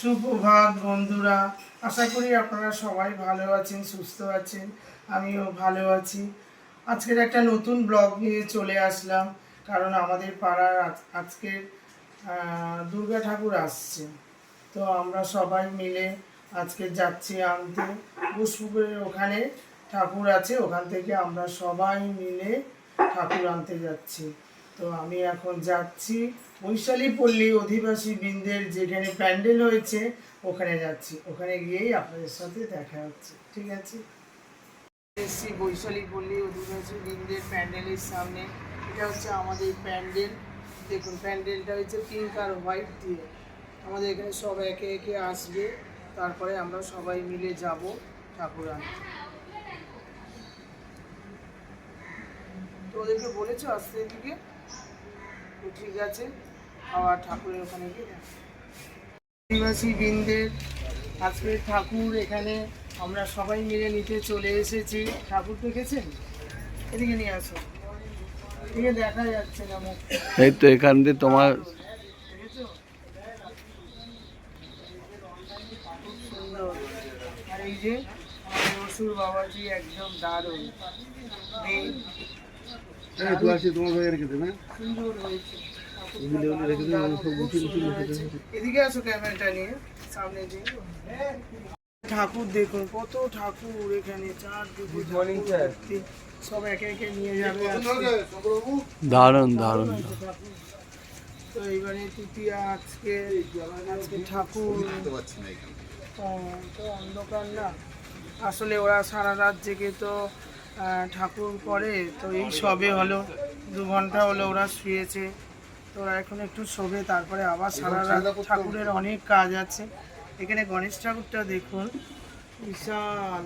সুপ্রভাত বন্ধুরা, আশা করি আপনারা সবাই ভালো আছেন, সুস্থ আছেন। আমিও ভালো আছি। আজকের একটা নতুন ব্লগ নিয়ে চলে আসলাম, কারণ আমাদের পাড়ার আজকে দুর্গা ঠাকুর আসছে। তো আমরা সবাই মিলে আজকে যাচ্ছি আনতে। ঘোষপুকুরের ওখানে ঠাকুর আছে, ওখান থেকে আমরা সবাই মিলে ঠাকুর আনতে যাচ্ছি। তো আমি এখন যাচ্ছি বৈশালী পল্লী অধিবাসী বৃন্দের যেখানে প্যান্ডেল হয়েছে ওখানে যাচ্ছি। ওখানে গিয়েই আপনাদের সাথে দেখা হচ্ছে, ঠিক আছে? এসছি বৈশালী পল্লী অধিবাসী বৃন্দের প্যান্ডেলের সামনে। এটা হচ্ছে আমাদের প্যান্ডেল। দেখুন, প্যান্ডেলটা হচ্ছে পিঙ্ক আর হোয়াইট দিয়ে। আমাদের এখানে সব একে একে আসবে, তারপরে আমরা সবাই মিলে যাব ঠাকুর আনতে। তো ওদেরকে বলেছো আসতে দিকে, তো ঠিক আছে, আবার ঠাকুরের ওখানে গিয়ে আদিবাসী বৃন্দের আজকে ঠাকুর এখানে আমরা সবাই মিলে নিতে চলে এসেছি। ঠাকুর দেখেছেন? এদিকে নিয়ে আসো, এদিকে দেখা যাচ্ছে না মুখ। এই তো এখান দিয়ে তোমার দেখেছো? খুব সুন্দর। আর এই যে আমাদের অসুর বাবাজি, একদম দারুণ। সুন্দর হয়েছে। এদিকে আসো ক্যামেরাটা নিয়ে সামনে যে ঠাকুর দেখুন, কত ঠাকুর এখানে চারদিকে। সব একে একে নিয়ে যাবে। দারুণ দারুণ। তো এইবারে তৃতীয়া আজকে ঠাকুর তো অন্ধকার না, আসলে ওরা সারা রাত জেগে তো ঠাকুর করে। তো এই সবে হলো 2 ঘন্টা হলো ওরা শুয়েছে। তো ওরা এখন একটু শোবে, তারপরে আবার সারা রাত ঠাকুরের অনেক কাজ আছে। এখানে গণেশ ঠাকুরটা দেখুন, বিশাল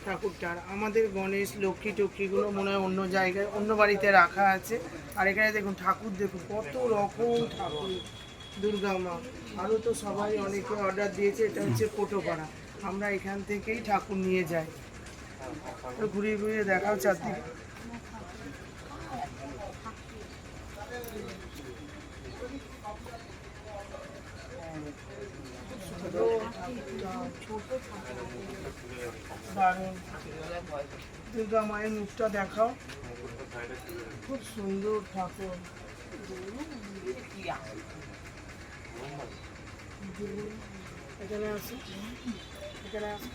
ঠাকুরটার। আমাদের গণেশ লক্ষ্মী টক্ষ্মীগুলো মনে হয় অন্য জায়গায়, অন্য বাড়িতে রাখা আছে। আর এখানে দেখুন ঠাকুর, দেখুন কত রকম ঠাকুর। দুর্গা মা, আরও তো সবাই অনেকে অর্ডার দিয়েছে। এটা হচ্ছে কোটোপাড়া, আমরা এখান থেকেই ঠাকুর নিয়ে যাই। তো ঘুরিয়ে ঘুরিয়ে দেখাও চারদিকে। দারুণ। দুর্গা মায়ের মুখটা দেখাও, খুব সুন্দর ঠাকুর। এখানে আছে, এখানে আছে,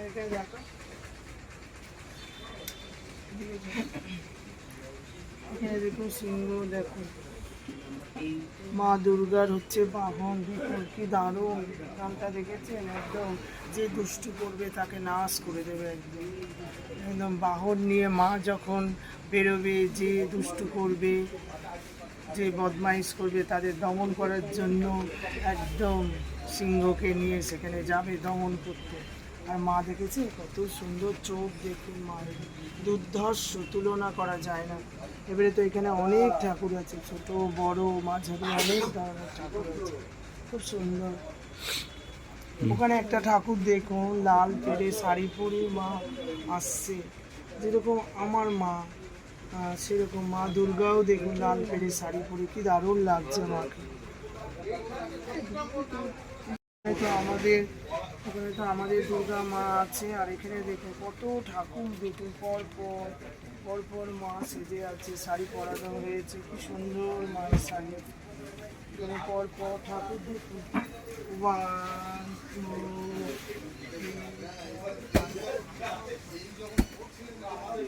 এখানে দেখো, এখানে দেখুন সিংহ। দেখুন মা দুর্গার হচ্ছে বাহন, দেখুন কি দারুণ। গানটা দেখেছেন? একদম যে দুষ্টু করবে তাকে নাশ করে দেবে। একদম একদম বাহন নিয়ে মা যখন বেরোবে, যে দুষ্টু করবে, যে বদমাইশ করবে, তাদের দমন করার জন্য একদম সিংহকে নিয়ে সেখানে যাবে দমন করতে। আর মা দেখেছে কত সুন্দর চোখ, দেখুন মায়ের দুর্ধর্ষ, তুলনা করা যায় না। এবারে তো এখানে অনেক ঠাকুর আছে, ছোট বড় মাঝারি অনেক ধরনের ঠাকুর আছে, খুব সুন্দর। ওখানে একটা ঠাকুর দেখুন, লাল পেরে শাড়ি পরে মা আসছে, যেরকম আমার মা, সেরকম মা দুর্গাও দেখুন লাল পেরে শাড়ি পরে, কি দারুণ লাগছে মাকে। ওখানে তো আমাদের দুর্গা মা আছে। আর এখানে দেখুন কত ঠাকুর, দেখুন পর পর মা সেজে আছে, শাড়ি পরানো হয়েছে, কি সুন্দর মায়ের শাড়ি। এখানে পর ঠাকুর দেখুন, 1 2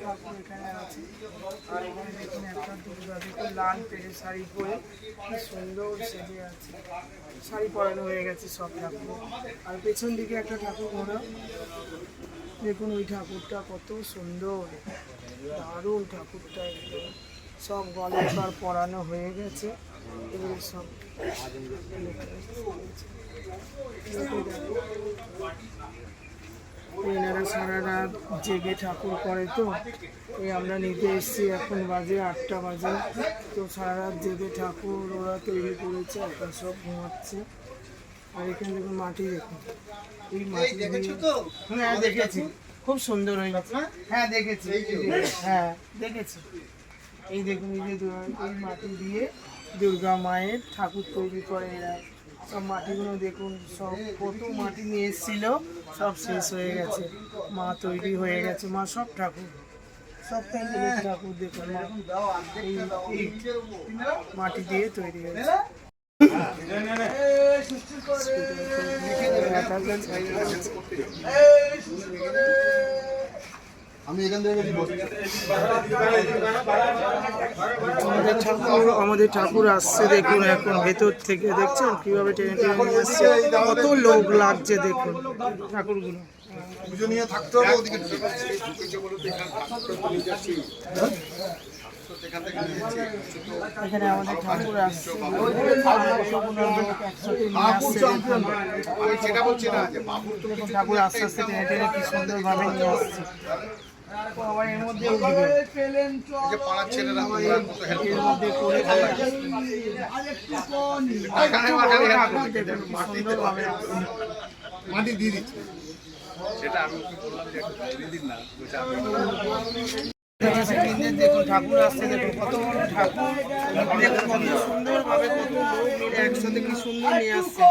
ঠাকুর এখানে আছে। আর এখানে দেখুন একটা দুর্গা, দেখুন লাল পেরে শাড়ি পরে কি সুন্দর সেজে আছে, শাড়ি পরানো হয়ে গেছে সব ঠাকুর। আর পেছন দিকে একটা ঠাকুর ঘোরা, দেখুন ওই ঠাকুরটা কত সুন্দর, দারুণ ঠাকুরটা। একদম সব গলায় আর পরানো হয়ে গেছে। এগুলো সব এনারা সারা রাত জেগে ঠাকুর করে। তো এই আমরা নিতে এসেছি, এখন বাজে 8টা বাজে। তো সারা রাত জেগে ঠাকুর ওরা তৈরি করেছে, এখন সব ঘুমাচ্ছে। আর এখানে দেখুন মাটি, দেখুন এই মাটি। হ্যাঁ দেখেছি, খুব সুন্দর হয়েছে। হ্যাঁ দেখেছি, হ্যাঁ দেখেছি। এই দেখুন, এই যে এই মাটি দিয়ে দুর্গা মায়ের ঠাকুর তৈরি করে এরা। সব মাটিগুলো দেখুন, সব কত মাটি নিয়ে এসেছিল, সব শেষ হয়ে গেছে। মা তৈরি হয়ে গেছে, মা সব ঠাকুর, সব প্যান্ডেলের ঠাকুর দেখুন মা এই মাটি দিয়ে তৈরি হয়েছে। আমি এখান থেকে আমাদের ঠাকুর আসছে দেখুন, এখন ভেতর থেকে দেখছেন কিভাবে টেনে টেনে নিয়ে আসছে, কত লোক লাগছে দেখুন ঠাকুরগুলো। পুজো নিয়ে থাকতে হবে ওদিকে। এখানে আমাদের ঠাকুর আসছে, কতগুলো লোক একসাথে নিয়ে আসছে দেখুন। ঠাকুর আস্তে আস্তে টেনে টেনে কি সুন্দরভাবে নিয়ে আসছে। আবার এর মধ্যে উঠবে, এর মধ্যে করে সুন্দরভাবে মাটি দিয়ে দিচ্ছে। দেখুন ঠাকুর আসছে, দেখুন কত বড় ঠাকুর, দেখুন কত সুন্দর ভাবে কত লোক মিলে একসাথে কি সুন্দর নিয়ে আসছে।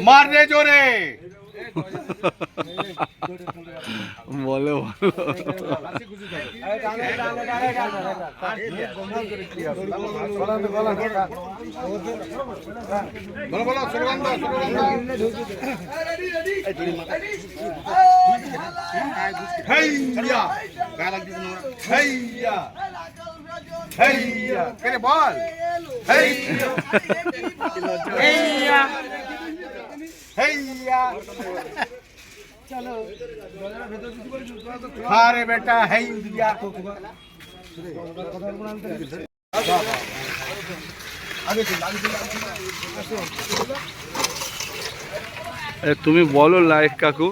মারনে জোরে বলো বলো বলো স্লোগান দাও, স্লোগান দাও। হেইয়া হেইয়া হেইয়া কেন বল হেইয়া হেইয়া হেইয়া চলো আরে বেটা হেইয়া আগে চল আগে চল। তুমি বলো লাইক কাকু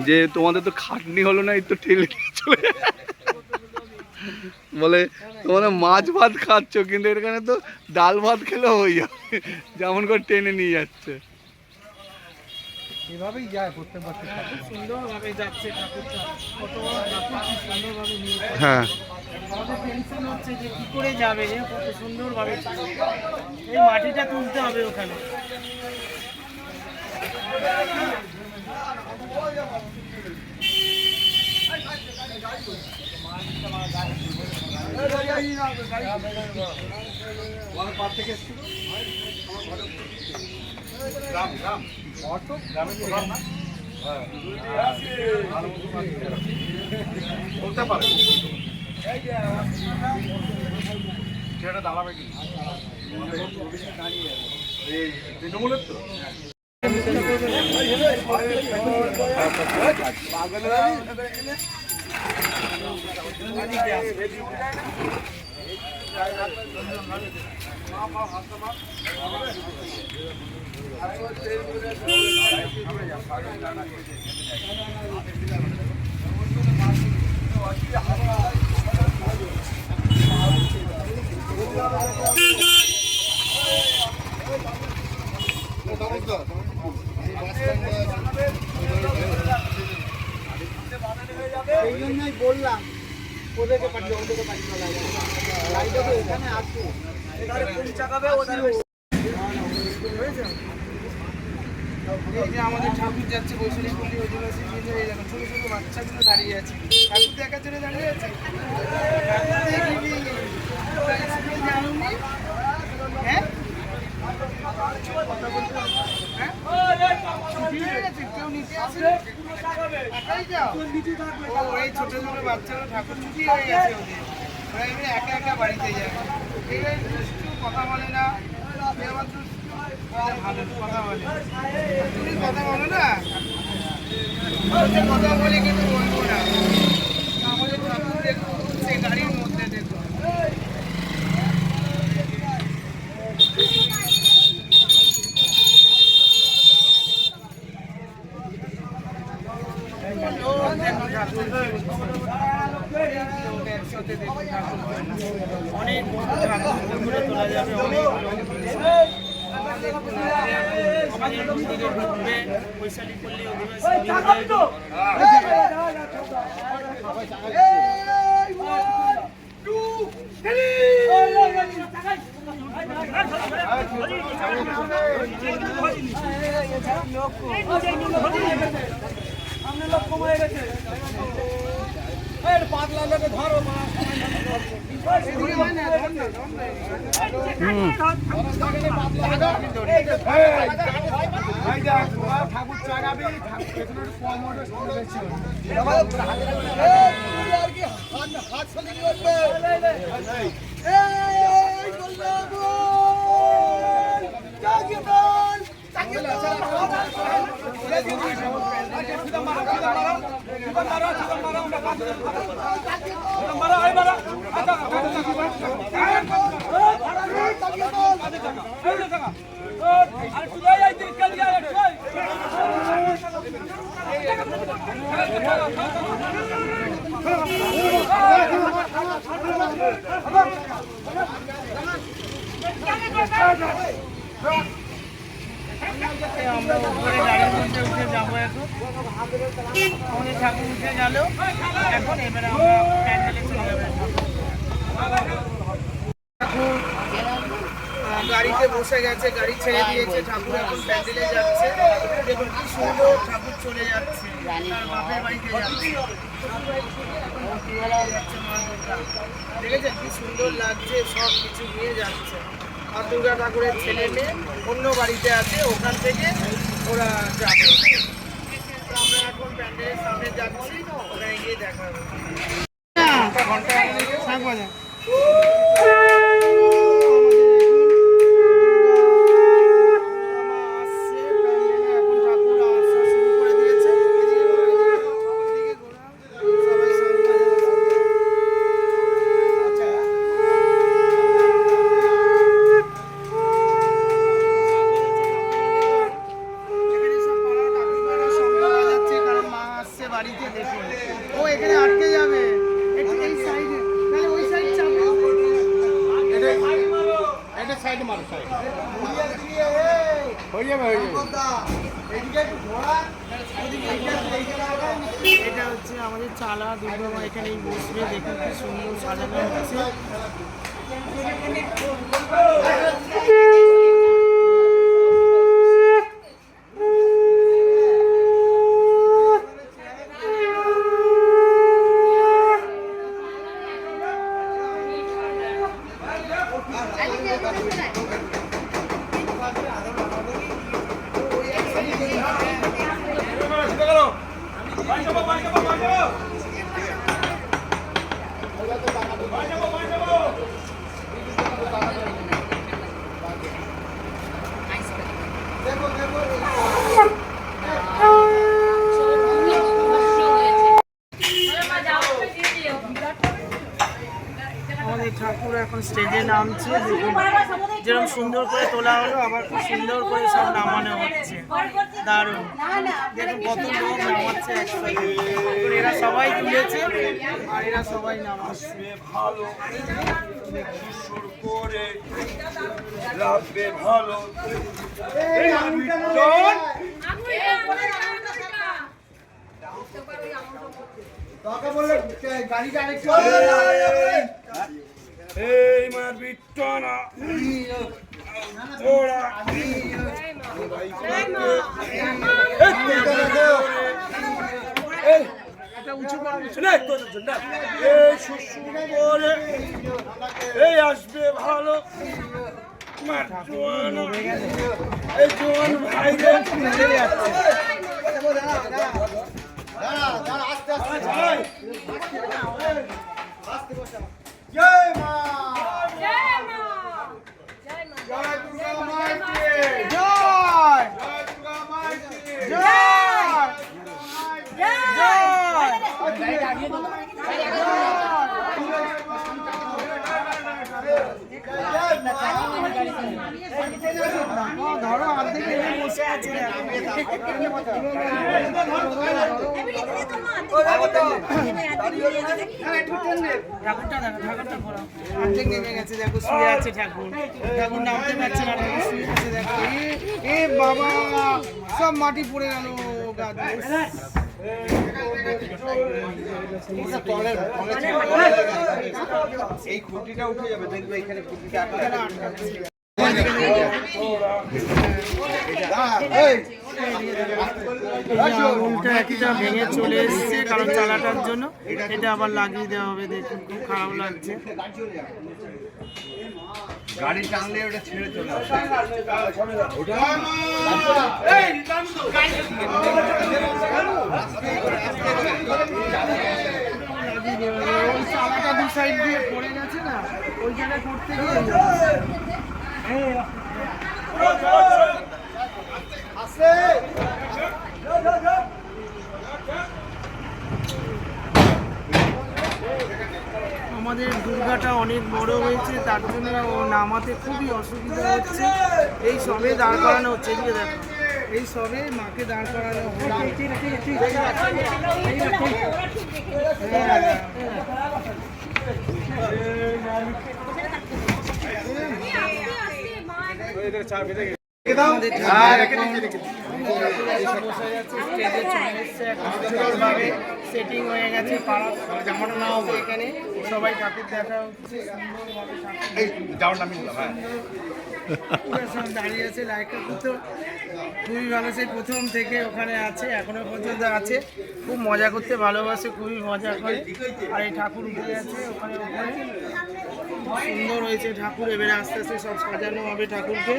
যে তোমাদের তো খাটনি হলো না, এই তো ঠেলে নিয়ে চলে যায়। বলে তোমরা মাছ ভাত খাচ্ছ, কিন্তু এখানে তো ডাল ভাত খেলেও হয়ে যাবে, যেমন করে টেনে নিয়ে যাচ্ছে। এভাবেই যায় প্রত্যেক বছর। সুন্দরভাবে যাচ্ছে ঠাকুরটা, কত বড় ঠাকুর, কি সুন্দরভাবে নিয়ে যাচ্ছে। হ্যাঁ আমাদের টেনশন হচ্ছে যে কি করে যাবে, কত সুন্দরভাবে চলবে। এই মাটিটা তুলতে হবে ওখানে। বলতে পারে সেটা দাঁড়াবে কি এই তৃণমূলের তো এই জন্যই বললাম ওদেরকে পাঠিয়ে, ওদেরকে পাঠিয়ে লাইটটা তো এখানে আসবে, এখানে কোন চাকাবে ওদের হয়েছে। এই যে আমাদের ঠাকুর যাচ্ছে বৈশালী পল্লী অধিবাসী, এই দেখো ছোটো ছোটো বাচ্চাগুলো দাঁড়িয়ে আছে, ঠাকুর দেখার জন্য দাঁড়িয়ে আছে। হ্যাঁ কেউ নিচে আসে, এই ছোট ছোট বাচ্চারা ঠাকুর ছুটি হয়ে গেছে ওদের, ওরা এমনি একা একা বাড়িতে যায়। এই দুষ্টু, কথা বলে না, আমার দুষ্টু ভালো কথা বলে, তুমি কথা বলো না, কথা বলে কিন্তু বলবো না। আমাদের ঠাকুর দেখুন সে গাড়ির মধ্যে দেখুন, ও দেখো ঠাকুর একসাথে দেখুন ঠাকুর অনেক ঠাকুর করে তোলা যাবে অনেক আমাদের মন্দিরে ঢুকবে বৈশালী পল্লী ঠাকুর চাগাবি আমরা উপরে গাড়ির মধ্যে উঠে যাবো এখন আমাদের ঠাকুর উঠে গেল এখন এবারে আমরা প্যান্ডেলে চলে যাবো গাড়িতে বসে গেছে গাড়ি ছেড়ে দিয়েছে ঠাকুর এখন প্যান্ডেলে যাচ্ছে দেখুন কি সুন্দর ঠাকুর চলে যাচ্ছে তার বাপের বাড়িতে যাচ্ছে মা দুর্গা দেখেছেন কি সুন্দর লাগছে সব কিছু নিয়ে যাচ্ছে মা দুর্গা ঠাকুরের ছেলে মেয়ে অন্য বাড়িতে আছে ওখান থেকে ওরা যাবে তো আমরা এখন প্যান্ডেলের সামনে যাচ্ছি ওখানে গিয়ে দেখা হবে ঘন্টা শাঁখ বাজা বাড়িতে দেখুন ও এখানে আটকে যাবে একটু এই সাইডে তাহলে ওই সাইড চাপো এটা সাইড মারো সাইড হয়ে যাবে এদিকে একটু ঘোরা এটা হচ্ছে আমাদের চালা দুর্গা মা এখানেই বসবে দেখুন কি সুন্দর সাজানো হচ্ছে আমাদের ঠাকুর এখন স্টেজে নামছে দেখুন যেরকম সুন্দর করে তোলা হলো আবার খুব সুন্দর করে সব নামানো হচ্ছে দারুণ দেখুন কত লোক নামাচ্ছে একসাথে এরা সবাই তুলেছে আর এরা সবাই নামাচ্ছে ভালো করে রাখবে ভালো তোকে বললে গাড়িটা আরেকটু এই মার বিট্টনা ওরা এটা উঁচু করে এই শ্বশুর করে এই আসবে ভালো মার জোয়ান এই জোয়ান ভাইরে যাচ্ছে জয় মা জয় মা জয় দুর্গা মাকে জয় জয় দুর্গা মাকে ধরো অর্ধেক বসে আছে ঠাকুরটা দেখো, ঠাকুরটা ঘোরাও। অর্ধেক নেমে গেছে, দেখো শুয়ে আছে ঠাকুর। ঠাকুর নামতে পারছে না, ঠাকুর শুয়ে আছে দেখো। এ বাবা, সব মাটি পড়ে গেল গা দিয়ে। এই খুঁটিটা উঠে যাবে, দেখবে এখানে খুঁটিটা আঙুলটা একটা ভেঙে চলে এসছে কারণ চালাটার জন্য, এটা আবার লাগিয়ে দেওয়া হবে। দেখুন খুব খারাপ লাগছে। গাড়ি টানলে ওটা ছেড়ে চলে আসে। ওই চালাটা দু সাইড দিয়ে পড়ে গেছে না, ওই জায়গায় করতে গিয়ে আমাদের দুর্গাটা অনেক বড় হয়েছে, তার জন্য ও নামাতে খুবই অসুবিধা হচ্ছে। এই সবে দাঁড় করানো হচ্ছে, এদিকে দেখো, এই সবে মাকে দাঁড় করানো হচ্ছে। আমাদের সেটিং হয়ে গেছে, জামাটা নাও এখানে সবাই ঠাকুর দেখা হচ্ছে। দাঁড়িয়ে আছে লাইটটা তো খুবই ভালো, সেই প্রথম থেকে ওখানে আছে, এখনো পর্যন্ত আছে। খুব মজা করতে ভালোবাসে, খুবই মজা করে। আর এই ঠাকুর উঠে আছে ওখানে ওখানে, সুন্দর হয়েছে ঠাকুর। এবারে আস্তে আস্তে সব সাজানো হবে ঠাকুরকে।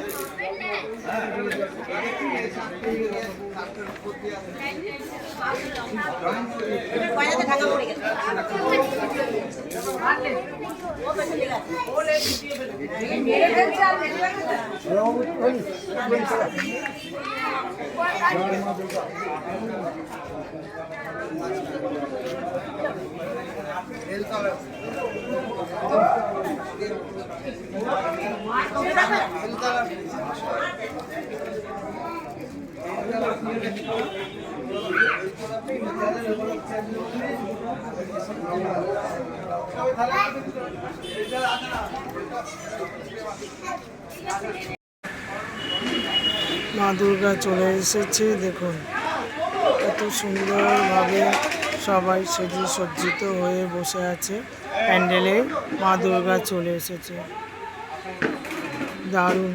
মা দুর্গা চলে এসেছে, দেখুন কত সুন্দরভাবে সবাই সেজে সজ্জিত হয়ে বসে আছে প্যান্ডেলে। মা দুর্গা চলে এসেছে, দারুণ।